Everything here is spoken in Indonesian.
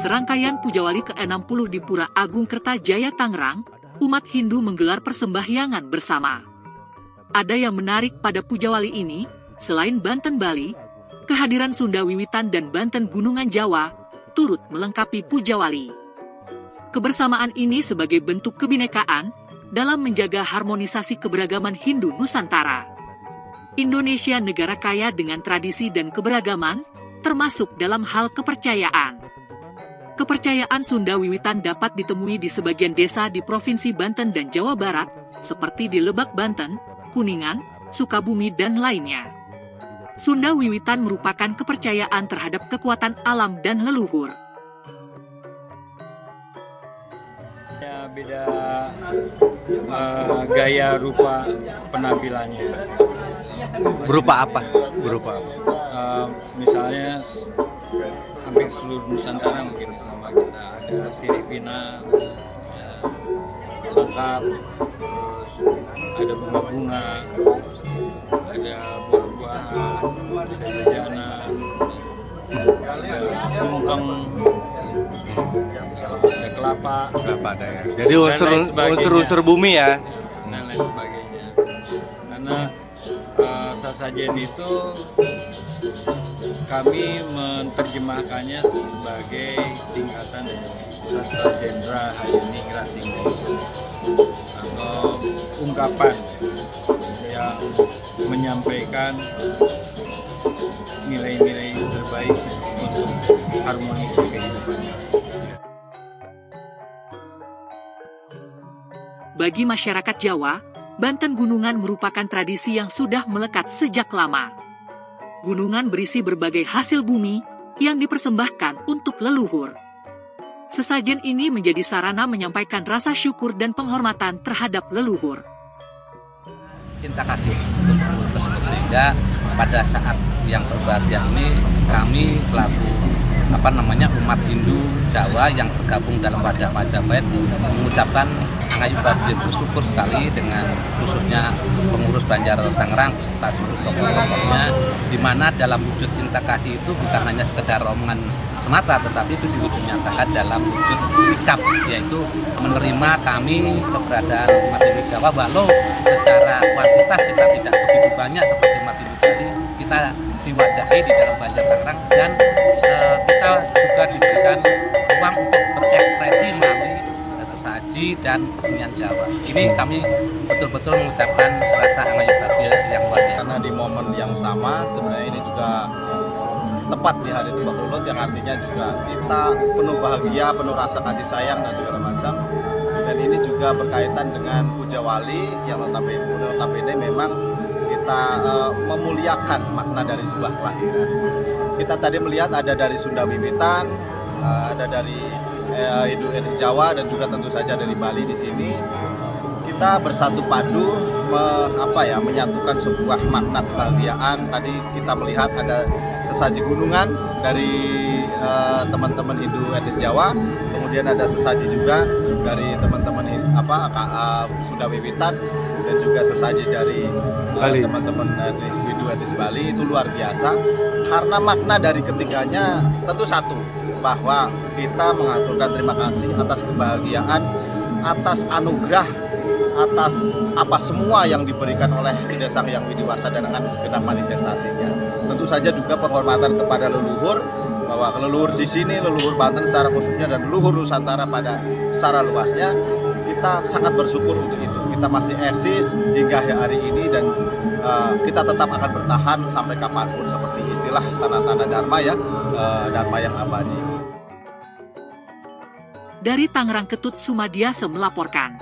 serangkaian Pujawali ke-60 di Pura Agung Kertajaya Tangerang, umat Hindu menggelar persembahyangan bersama. Ada yang menarik pada Pujawali ini, selain Banten Bali, kehadiran Sunda Wiwitan dan Banten Gunungan Jawa turut melengkapi Pujawali. Kebersamaan ini sebagai bentuk kebinekaan dalam menjaga harmonisasi keberagaman Hindu Nusantara. Indonesia negara kaya dengan tradisi dan keberagaman, termasuk dalam hal kepercayaan. Kepercayaan Sunda Wiwitan dapat ditemui di sebagian desa di Provinsi Banten dan Jawa Barat, seperti di Lebak, Banten, Kuningan, Sukabumi, dan lainnya. Sunda Wiwitan merupakan kepercayaan terhadap kekuatan alam dan leluhur. Beda gaya rupa penampilannya. Berupa apa? Misalnya hampir seluruh Nusantara mungkin sama kita ada siripina, lengkap, terus ada bunga-bunga, ada buah-buahan, ada jajanan, ada tumpeng, ada kelapa ada ya. Jadi unsur bumi ya. Dan lain sebagainya. Karena sesajen itu kami menerjemahkannya sebagai tingkatan sastra jendra Hayuningrat Tinggi atau ungkapan yang menyampaikan nilai-nilai terbaik untuk harmonis kehidupan. Bagi masyarakat Jawa, Banten Gunungan merupakan tradisi yang sudah melekat sejak lama. Gunungan berisi berbagai hasil bumi yang dipersembahkan untuk leluhur. Sesajen ini menjadi sarana menyampaikan rasa syukur dan penghormatan terhadap leluhur. Cinta kasih untuk leluhur tersebut, sehingga pada saat yang berbahagia ini kami selaku umat Hindu Jawa yang tergabung dalam wadah Majapahit mengucapkan Angayubadir bersyukur sekali dengan khususnya pengurus Banjar Tangerang beserta seluruh tokoh-tokohnya, di mana dalam wujud cinta kasih itu bukan hanya sekedar omongan semata, tetapi itu dinyatakan dalam wujud sikap, yaitu menerima kami keberadaan umat Hindu Jawa walau secara kuantitas kita tidak begitu banyak seperti umat Hindu Bali, kita diwadahi di dalam Banjar Tangerang, dan kita juga diberikan ruang untuk berekspresi melalui sesaji dan kesenian Jawa. Ini kami betul-betul mengucapkan rasa Angayubadir yang luar biasa. Karena di momen yang sama sebenarnya ini juga tepat di hari Tumpah Kulot, yang artinya juga kita penuh bahagia, penuh rasa kasih sayang dan segala macam. Dan ini juga berkaitan dengan Pujawali yang notabene memang kita memuliakan makna dari sebuah kelahiran. Kita tadi melihat ada dari Sunda Wiwitan, ada dari Hindu etnis Jawa, dan juga tentu saja dari Bali di sini. Kita bersatu padu menyatukan sebuah makna kebahagiaan. Tadi kita melihat ada sesaji gunungan dari teman-teman Hindu etnis Jawa, kemudian ada sesaji juga dari teman-teman Sunda Wiwitan, dan juga sesaji dari teman-teman Hindu etnis Bali. Itu luar biasa karena makna dari ketiganya tentu satu, bahwa kita mengaturkan terima kasih atas kebahagiaan, atas anugerah, atas apa semua yang diberikan oleh Desa Hyang Widiwasa dan dengan segenap manifestasinya. Tentu saja juga penghormatan kepada leluhur, bahwa leluhur di sini, leluhur Banten secara khususnya dan leluhur Nusantara pada secara luasnya, kita sangat bersyukur untuk itu. Kita masih eksis hingga hari ini, dan kita tetap akan bertahan sampai kapanpun, seperti istilah Sanatana Dharma ya, Dharma yang abadi. Dari Tangerang, Ketut Sumadiasa melaporkan.